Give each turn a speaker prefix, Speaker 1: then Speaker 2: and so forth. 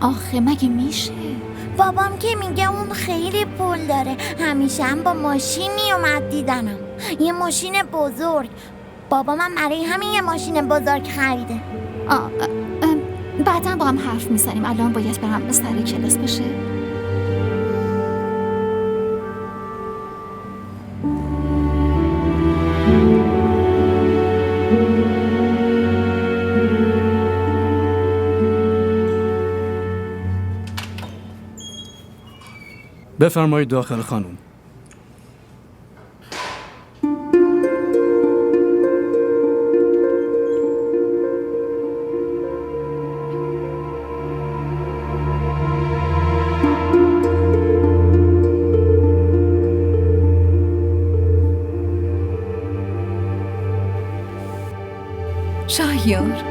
Speaker 1: آخه مگه میشه؟
Speaker 2: بابام که میگه اون خیلی پول داره، همیشه هم با ماشین میومد دیدنم، یه ماشین بزرگ. بابامم برای همین یه ماشین بزرگ خریده.
Speaker 1: بعدا با هم حرف میزنیم، الان باید برم سر کلاس بشه.
Speaker 3: بفرمایید داخل خانم.
Speaker 1: شهیار